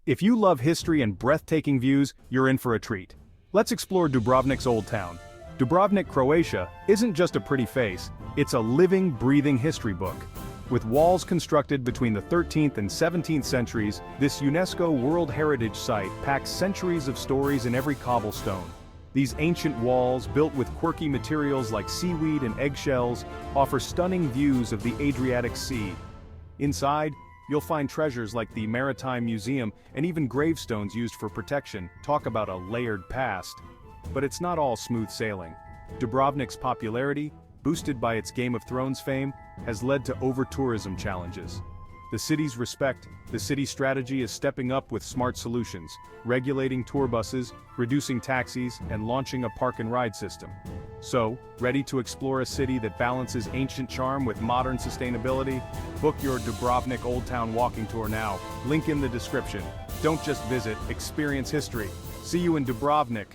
If you love history and breathtaking views, you're in for a treat. Let's explore Dubrovnik's Old Town. Dubrovnik, Croatia, isn't just a pretty face, it's a living, breathing history book. With walls constructed between the 13th and 17th centuries, this UNESCO World Heritage Site packs centuries of stories in every cobblestone. These ancient walls, built with quirky materials like seaweed and eggshells, offer stunning views of the Adriatic Sea. Inside, you'll find treasures like the Maritime Museum and even gravestones used for protection. Talk about a layered past. But it's not all smooth sailing. Dubrovnik's popularity, boosted by its Game of Thrones fame, has led to over-tourism challenges. The city's strategy is stepping up with smart solutions, regulating tour buses, reducing taxis, and launching a park-and-ride system. So, ready to explore a city that balances ancient charm with modern sustainability? Book your Dubrovnik Old Town walking tour now. Link in the description. Don't just visit, experience history. See you in Dubrovnik.